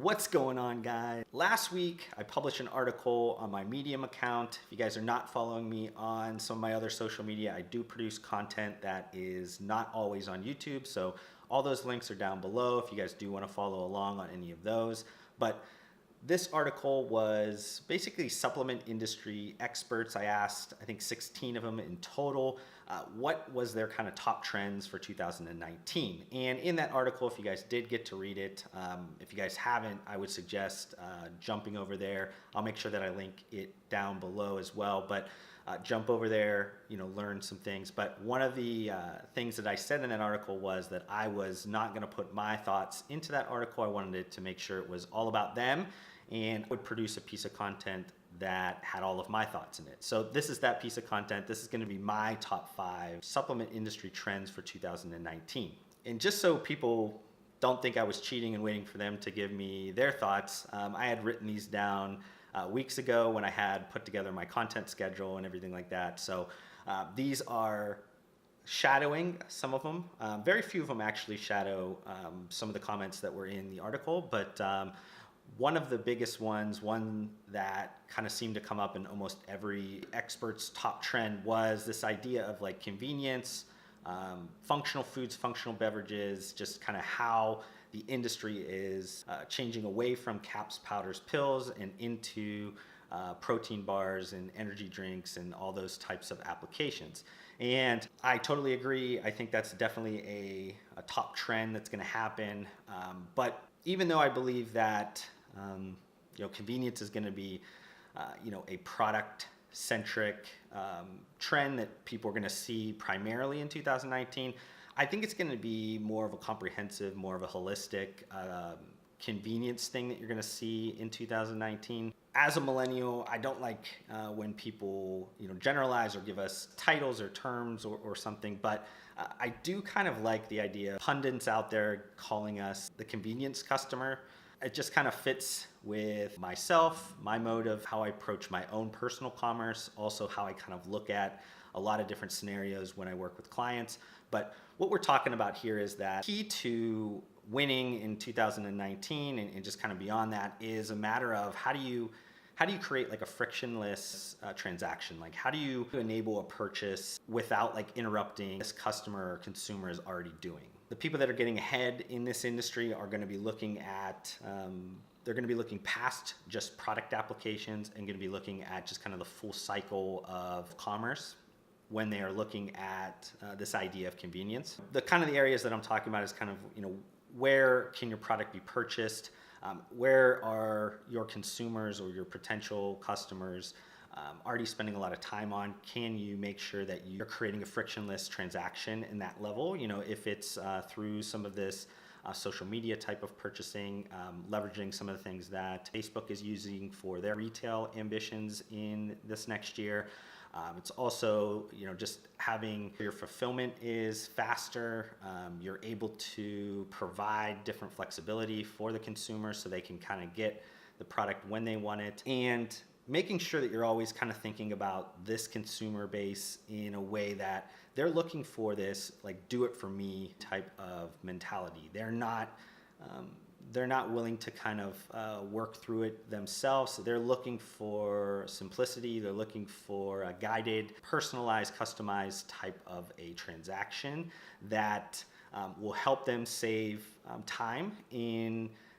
What's going on, guys? Last week, I published an article on my Medium account. If you guys are not following me on some of my other social media, I do produce content that is not always on YouTube. So all those links are down below if you guys do want to follow along on any of those. But this article was basically supplement industry experts. I asked, I think 16 of them in total, what was their kind of top trends for 2019. And in that article, if you guys did get to read it, if you guys haven't, I would suggest jumping over there. I'll make sure that I link it down below as well. But jump over there, learn some things. But one of the things that I said in that article was that I was not going to put my thoughts into that article. I wanted it to make sure it was all about them, and I would produce a piece of content that had all of my thoughts in it. So this is that piece of content. This is going to be my top 5 supplement industry trends for 2019. And just so people don't think I was cheating and waiting for them to give me their thoughts, I had written these down weeks ago when I had put together my content schedule and everything like that. So these are shadowing some of them. Very few of them actually shadow some of the comments that were in the article, but one of the biggest ones, one that kind of seemed to come up in almost every expert's top trend, was this idea of like convenience, functional foods, functional beverages, just kind of how the industry is changing away from caps, powders, pills, and into protein bars and energy drinks and all those types of applications. And I totally agree. I think that's definitely a top trend that's going to happen. But even though I believe that convenience is going to be a product-centric trend that people are going to see primarily in 2019, I think it's going to be more of a comprehensive, more of a holistic convenience thing that you're going to see in 2019. As a millennial, I don't like when people generalize or give us titles or terms or something, but I do kind of like the idea of pundits out there calling us the convenience customer. It just kind of fits with myself, my motive, how I approach my own personal commerce, also how I kind of look at a lot of different scenarios when I work with clients. But what we're talking about here is that key to winning in 2019 and just kind of beyond that is a matter of how do you create like a frictionless transaction? Like how do you enable a purchase without like interrupting this customer or consumer is already doing? The people that are getting ahead in this industry are going to be looking at, they're going to be looking past just product applications and going to be looking at just kind of the full cycle of commerce when they are looking at this idea of convenience. The kind of the areas that I'm talking about is kind of, where can your product be purchased? Where are your consumers or your potential customers already spending a lot of time on? Can you make sure that you're creating a frictionless transaction in that level? If it's through some of this social media type of purchasing, leveraging some of the things that Facebook is using for their retail ambitions in this next year. It's also, just having your fulfillment is faster. You're able to provide different flexibility for the consumer so they can kind of get the product when they want it, and making sure that you're always kind of thinking about this consumer base in a way that they're looking for this like do it for me type of mentality. They're not willing to kind of work through it themselves. So they're looking for simplicity. They're looking for a guided, personalized, customized type of a transaction that will help them save time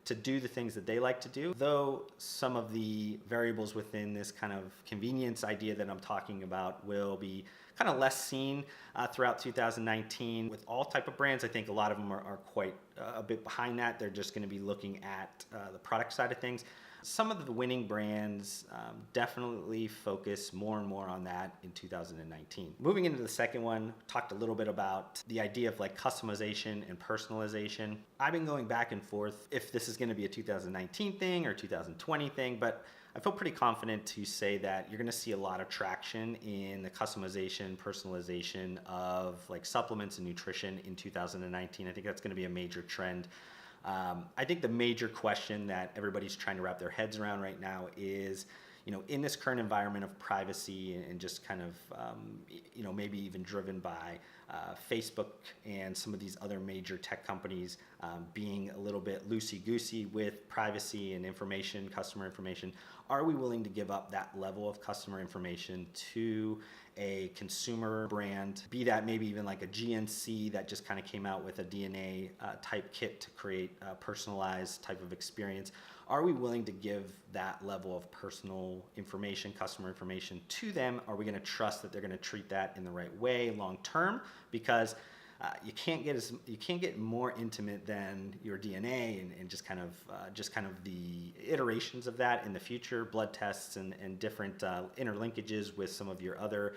to do the things that they like to do. Though some of the variables within this kind of convenience idea that I'm talking about will be kind of less seen throughout 2019 with all type of brands. I think a lot of them are quite a bit behind that. They're just going to be looking at the product side of things. Some of the winning brands definitely focus more and more on that in 2019. Moving into the second one, talked a little bit about the idea of like customization and personalization. I've been going back and forth if this is going to be a 2019 thing or 2020 thing, but I feel pretty confident to say that you're going to see a lot of traction in the customization, personalization of like supplements and nutrition in 2019. I think that's going to be a major trend. I think the major question that everybody's trying to wrap their heads around right now is, in this current environment of privacy and just kind of, maybe even driven by Facebook and some of these other major tech companies being a little bit loosey-goosey with privacy and information, customer information. Are we willing to give up that level of customer information to a consumer brand, be that maybe even like a GNC that just kind of came out with a DNA type kit to create a personalized type of experience? Are we willing to give that level of personal information, customer information to them? Are we going to trust that they're going to treat that in the right way long term? Because you can't get more intimate than your DNA and just kind of the iterations of that in the future, blood tests and different interlinkages with some of your other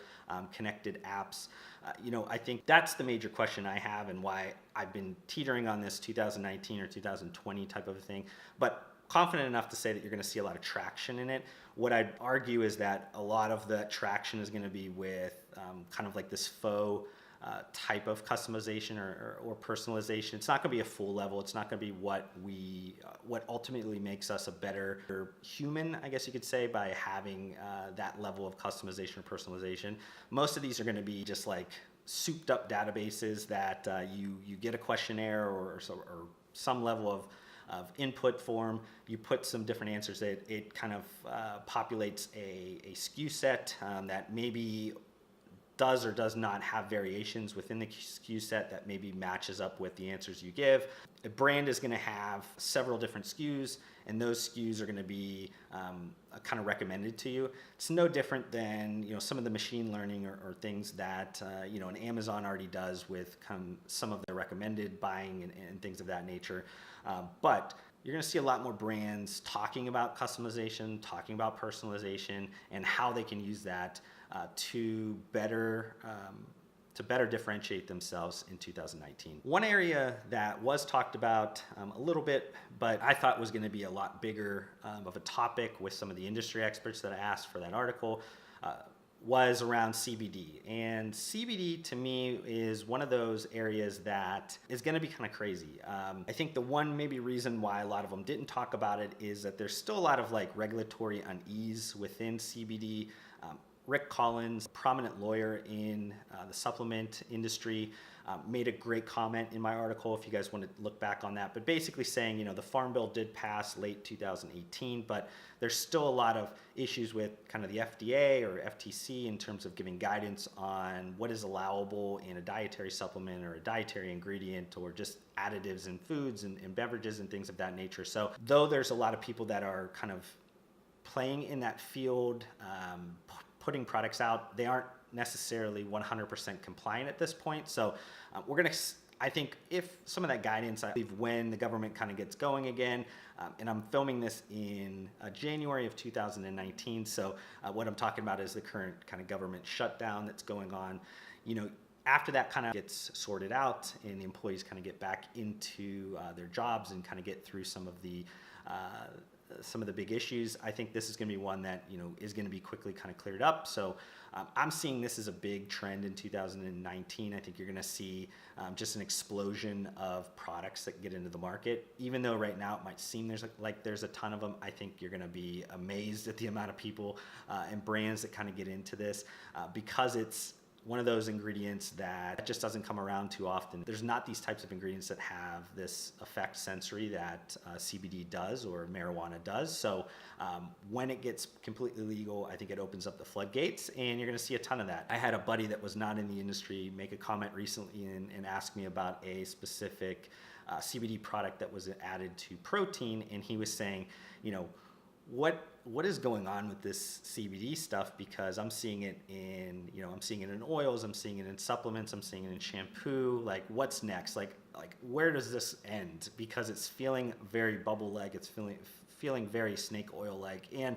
connected apps. I think that's the major question I have and why I've been teetering on this 2019 or 2020 type of a thing, but confident enough to say that you're going to see a lot of traction in it. What I'd argue is that a lot of the traction is going to be with kind of like this faux type of customization or personalization. It's not going to be a full level. It's not going to be what ultimately makes us a better human, I guess you could say, by having that level of customization or personalization. Most of these are going to be just like souped up databases that you get a questionnaire or some level of input form, you put some different answers, it kind of populates a SKU set that maybe does or does not have variations within the SKU set that maybe matches up with the answers you give. A brand is going to have several different SKUs, and those SKUs are going to be kind of recommended to you. It's no different than some of the machine learning or things that an Amazon already does with some of their recommended buying and things of that nature. But you're going to see a lot more brands talking about customization, talking about personalization, and how they can use that to better differentiate themselves in 2019. One area that was talked about a little bit, but I thought was going to be a lot bigger of a topic with some of the industry experts that I asked for that article was around CBD. And CBD to me is one of those areas that is going to be kind of crazy. I think the one maybe reason why a lot of them didn't talk about it is that there's still a lot of like regulatory unease within CBD. Rick Collins, a prominent lawyer in the supplement industry, made a great comment in my article if you guys want to look back on that. But basically saying, the Farm Bill did pass late 2018, but there's still a lot of issues with kind of the FDA or FTC in terms of giving guidance on what is allowable in a dietary supplement or a dietary ingredient or just additives in foods and beverages and things of that nature. So though there's a lot of people that are kind of playing in that field, putting products out, they aren't necessarily 100% compliant at this point. So I think if some of that guidance, I believe when the government kind of gets going again, and I'm filming this in January of 2019. So what I'm talking about is the current kind of government shutdown that's going on. After that kind of gets sorted out and the employees kind of get back into their jobs and kind of get through some of the big issues, I think this is going to be one that is going to be quickly kind of cleared up. So I'm seeing this as a big trend in 2019. I think you're going to see just an explosion of products that get into the market. Even though right now it might seem there's a ton of them, I think you're going to be amazed at the amount of people and brands that kind of get into this because it's one of those ingredients that just doesn't come around too often. There's not these types of ingredients that have this effect sensory that CBD does or marijuana does. So when it gets completely legal, I think it opens up the floodgates and you're gonna see a ton of that. I had a buddy that was not in the industry make a comment recently and ask me about a specific CBD product that was added to protein, and he was saying, what is going on with this CBD stuff? Because I'm seeing it in oils, I'm seeing it in supplements, I'm seeing it in shampoo. Like, what's next? Like where does this end? Because it's feeling very bubble-like, it's feeling very snake oil-like, and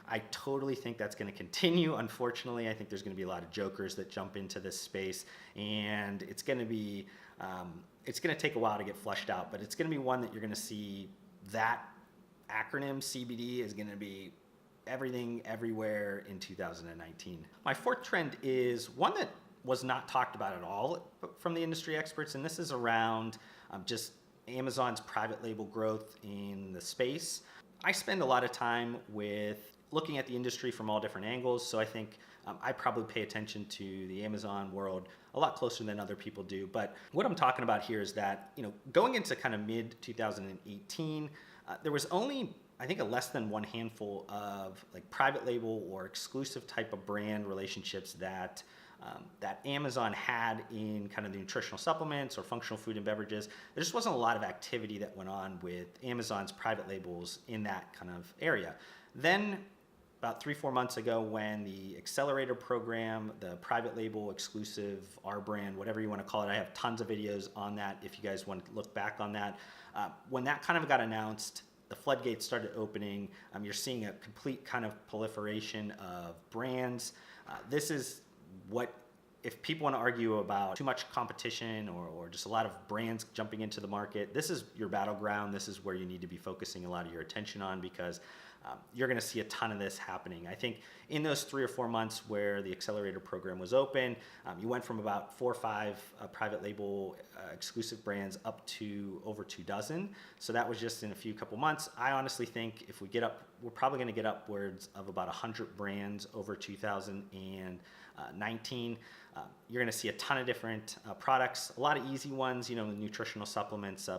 I totally think that's going to continue. Unfortunately, I think there's going to be a lot of jokers that jump into this space, and it's going to take a while to get flushed out, but it's going to be one that you're going to see. That acronym CBD is going to be everything everywhere in 2019. My fourth trend is one that was not talked about at all from the industry experts, and this is around just Amazon's private label growth in the space. I spend a lot of time with looking at the industry from all different angles. So I think I probably pay attention to the Amazon world a lot closer than other people do. But what I'm talking about here is that, going into kind of mid 2018, there was only, I think, a less than one handful of like private label or exclusive type of brand relationships that Amazon had in kind of the nutritional supplements or functional food and beverages. There just wasn't a lot of activity that went on with Amazon's private labels in that kind of area. Then about 3-4 months ago, when the accelerator program, the private label exclusive, our brand, whatever you want to call it, I have tons of videos on that if you guys want to look back on that. When that kind of got announced, the floodgates started opening. You're seeing a complete kind of proliferation of brands. This is what, if people want to argue about too much competition or just a lot of brands jumping into the market, this is your battleground. This is where you need to be focusing a lot of your attention on, because you're going to see a ton of this happening. I think in those 3 or 4 months where the accelerator program was open, you went from about 4 or 5 private label exclusive brands up to over 2 dozen. So that was just in a couple months. I honestly think if we get up, we're probably going to get upwards of about 100 brands over 2019. You're going to see a ton of different products, a lot of easy ones, nutritional supplements,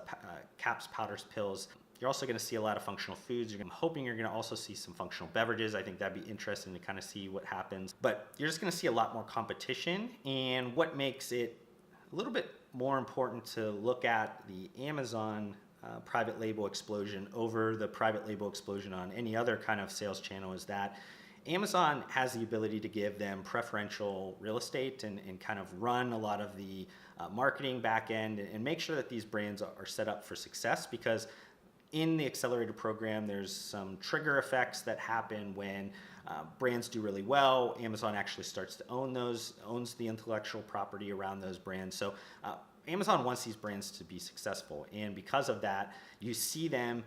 caps, powders, pills. You're also going to see a lot of functional foods. I'm hoping you're going to also see some functional beverages. I think that'd be interesting to kind of see what happens. But you're just going to see a lot more competition. And what makes it a little bit more important to look at the Amazon private label explosion over the private label explosion on any other kind of sales channel is that Amazon has the ability to give them preferential real estate and kind of run a lot of the marketing back end and make sure that these brands are set up for success, because in the accelerator program, there's some trigger effects that happen when brands do really well. Amazon actually starts to owns the intellectual property around those brands. So Amazon wants these brands to be successful. And because of that, you see them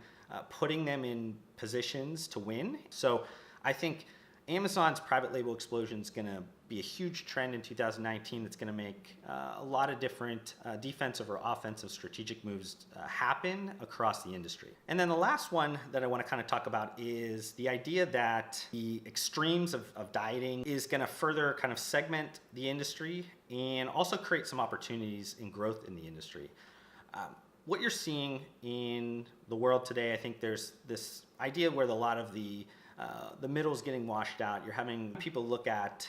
putting them in positions to win. So I think Amazon's private label explosion is going to be a huge trend in 2019 that's going to make a lot of different defensive or offensive strategic moves happen across the industry. And then the last one that I want to kind of talk about is the idea that the extremes of dieting is going to further kind of segment the industry and also create some opportunities in growth in the industry. What you're seeing in the world today, I think there's this idea where a lot of the middle is getting washed out. You're having people look at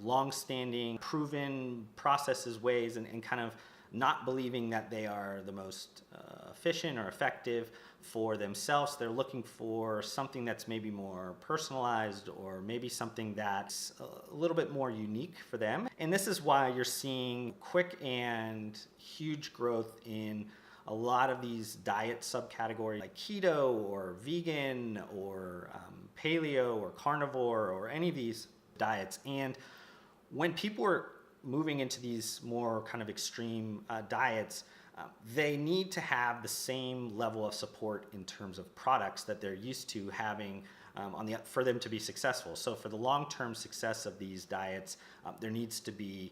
long-standing, proven processes, ways, and kind of not believing that they are the most efficient or effective for themselves. They're looking for something that's maybe more personalized or maybe something that's a little bit more unique for them. And this is why you're seeing quick and huge growth in a lot of these diet subcategories like keto or vegan or paleo or carnivore or any of these diets. And when people are moving into these more kind of extreme diets, they need to have the same level of support in terms of products that they're used to having for them to be successful. So for the long-term success of these diets, there needs to be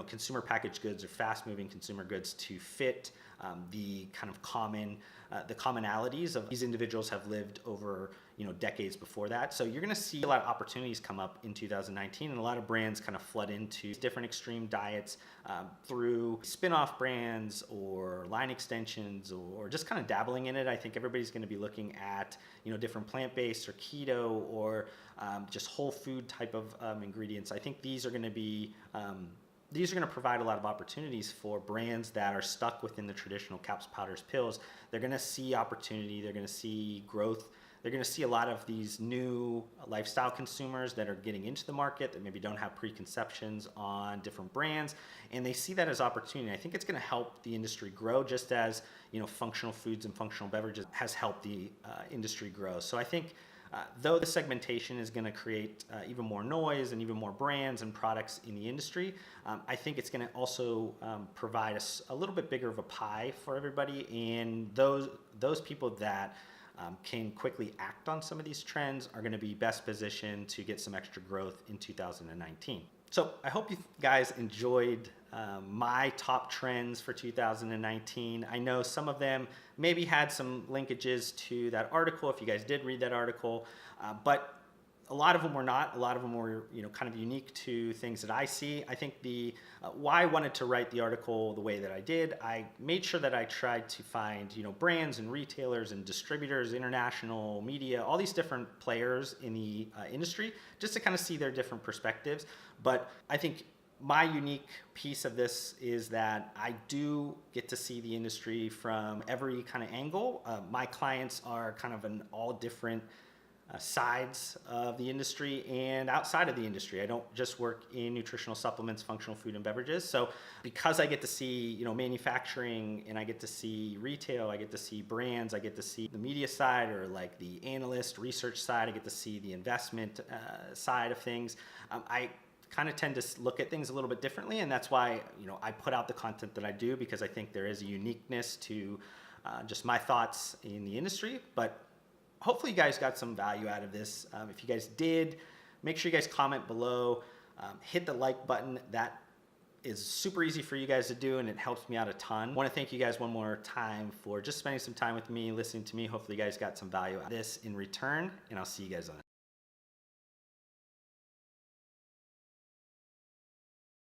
consumer packaged goods or fast-moving consumer goods to fit the kind of the commonalities of these individuals have lived over decades before that. So you're going to see a lot of opportunities come up in 2019, and a lot of brands kind of flood into different extreme diets through spin-off brands or line extensions or just kind of dabbling in it. I think everybody's going to be looking at different plant-based or keto or just whole food type of ingredients. I think these are going to be these are going to provide a lot of opportunities for brands that are stuck within the traditional caps, powders, pills. They're going to see opportunity. They're going to see growth. They're going to see a lot of these new lifestyle consumers that are getting into the market that maybe don't have preconceptions on different brands, and they see that as opportunity. I think it's going to help the industry grow, just as functional foods and functional beverages has helped the industry grow. So I think though the segmentation is going to create even more noise and even more brands and products in the industry, I think it's going to also provide a little bit bigger of a pie for everybody. And those people that can quickly act on some of these trends are going to be best positioned to get some extra growth in 2019. So I hope you guys enjoyed my top trends for 2019. I know some of them maybe had some linkages to that article if you guys did read that article, but A lot of them were not. A lot of them were, kind of unique to things that I see. I think the why I wanted to write the article the way that I did, I made sure that I tried to find, brands and retailers and distributors, international media, all these different players in the industry, just to kind of see their different perspectives. But I think my unique piece of this is that I do get to see the industry from every kind of angle. My clients are kind of in all different sides of the industry and outside of the industry. I don't just work in nutritional supplements, functional food and beverages. So because I get to see, manufacturing, and I get to see retail, I get to see brands, I get to see the media side, or like the analyst research side, I get to see the investment side of things. I kind of tend to look at things a little bit differently, and that's why I put out the content that I do, because I think there is a uniqueness to just my thoughts in the industry. But hopefully you guys got some value out of this. If you guys did, make sure you guys comment below, hit the like button. That is super easy for you guys to do, and it helps me out a ton. I want to thank you guys one more time for just spending some time with me, listening to me. Hopefully you guys got some value out of this in return, and I'll see you guys on